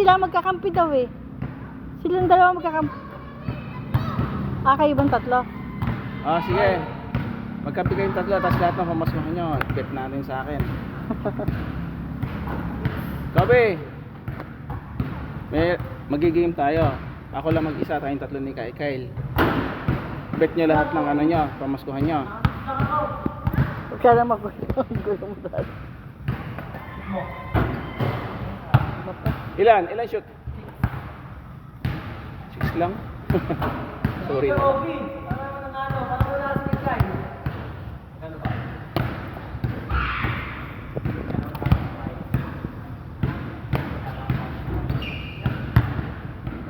sila magkakampi daw eh. Silang dalawa magkakampi. Ah, kayo bang tatlo? Ah, sige. Magkapi kayong tatlo, tapos lahat ng pamasmahan nyo. Bet natin sa akin. Kobe! Magigame tayo. Ako lang mag-isa, tayong tatlo ni Kyle. Bet nyo lahat ng ano nyo, pamaskuhan nyo. Huwag ka na magulo mo dahil. Ilan shoot? 6 lang? Sorry na.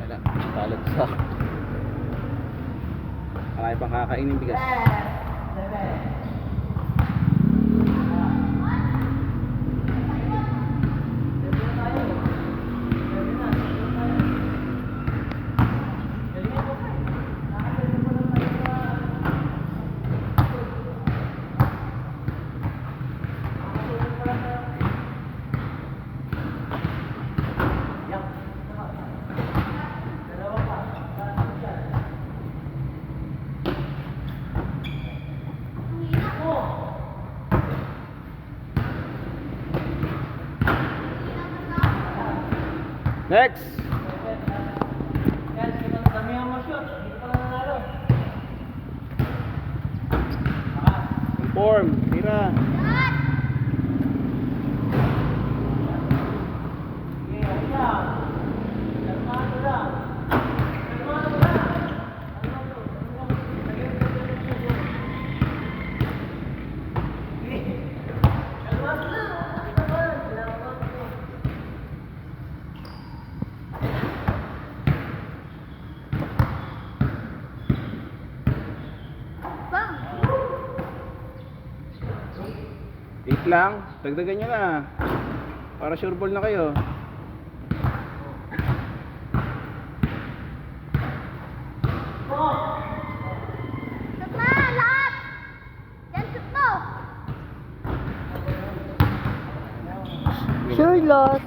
Wala, talad sa marami pang kakainin bigas. Next! Conform, tira. Eight lang, dagdagan nyo na para sure ball na kayo. Shoot na, lahat! Yan, shoot mo! Sure loss.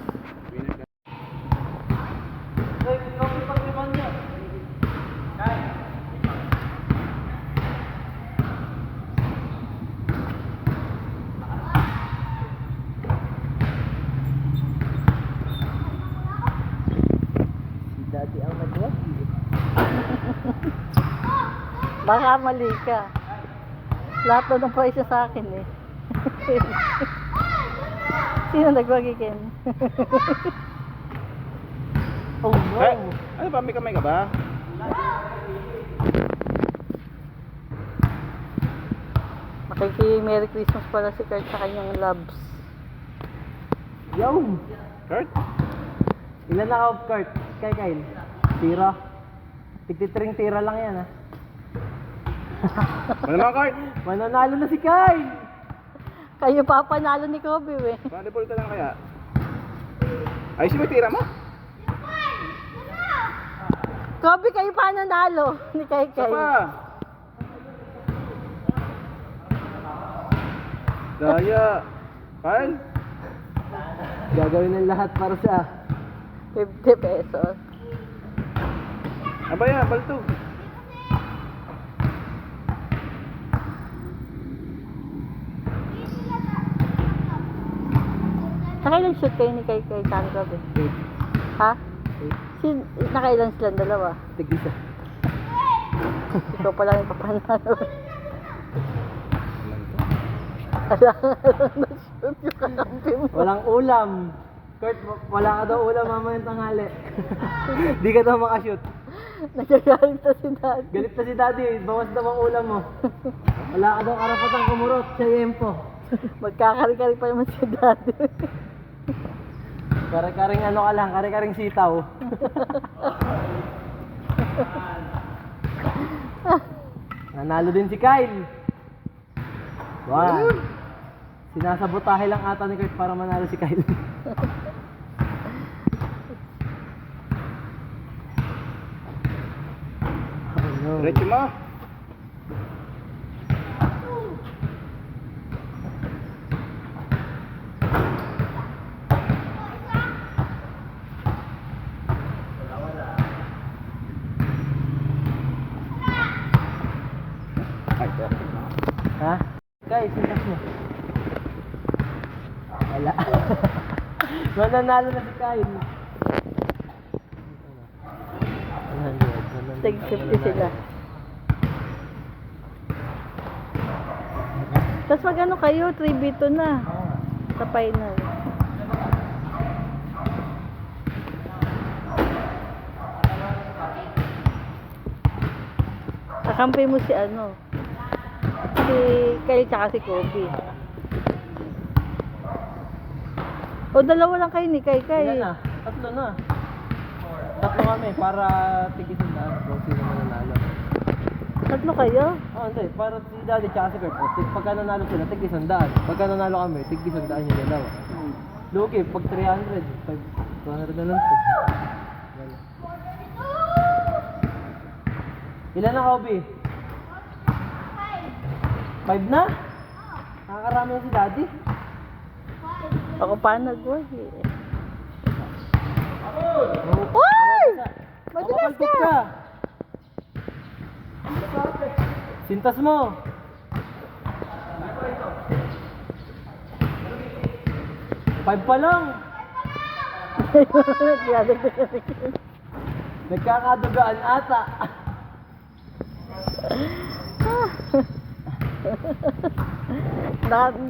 Dati ang nagwagi. Baka mali ka. Lahat na ng price sa akin eh. Sino nagwagi Ken? Oh no! Eh, ano ba, may kamay ka ba? Merry Christmas pala si Kurt sa kanyang loves. Yo! Kurt? Ilan na ka, Kurt? Kyle? Tira. Tigtitring tira lang yan, ha? Ano naman, Kurt? Mananalo na si Kyle! Kayo pa panalo ni Kobe eh. Volleyball ka lang kaya? Ay, si may tira mo? Kobe, kayo pa nanalo ni Kay Isa Kay. pa! Daya! Kyle? Gagawin ng lahat para sa 50 pesos. Aba yan, baltog. Nakailan shoot kayo ni Kay Kay Tangrab eh? Ha? Nakailan silang dalawa? tig-isa. Ikaw pala yung papanalo. Alam na shoot yung kakampi mo. Walang ulam. Kurt, wala ka daw ulam mamayang tanghali. Di ka daw makashoot. Nagagalit na si Daddy. Galit na si Daddy, bawas daw ang ulam mo. Wala ka daw karapatang kumurot sa yempo. Magkakari-kari pa naman si Daddy. Kare-karing ano ka lang, kare-karing sitaw. Nanalo din si Kyle. Wow. Sinasabotahe lang ata ni Kurt para manalo si Kyle. Oh, no. Diretso mo. Ha? Kyle, sintas mo. Wala. Mananalo na si Kyle. 100. Tig 50 sila. Tapos mag ano kayo, 3v2 na. Sa final. Kakampi mo si ano. Si Kyle tsaka si Kobe. O dalawa lang kayo ni Kyle. Ilan na? Tatlo na. Tatlo kami para tigisan na kung sino mananalo. Tatlo kayo? Oh, hindi. Para si Daddy tsaka si Kurt. Pagka nanalo sila, tig-100. Pagka nanalo kami, tig-100 yung dalawa. Lugi, pag 300, 200 na lang po. Ilan na, Kobe? 5 na? Nakakarami na si Daddy. Ako pa nag-work eh. Oh. Uy! Madulas Madulas ka! Sintas mo. Five pa lang. Nagkakadugaan ata.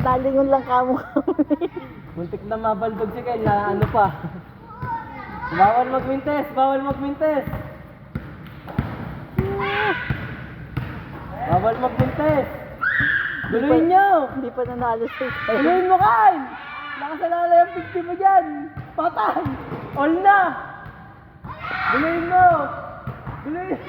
Dalingon lang kamo kami. Muntik na mabaldog si Kyle na ano pa. Bawal magmintes, bawal magmintes. Bawal magmintes. Guluhin nyo. Hindi pa nanalo si Kyle. Guluhin mo, Kyle. Nakasalala yung 50 mo dyan. Patay. All na. Guluhin mo. Guluhin.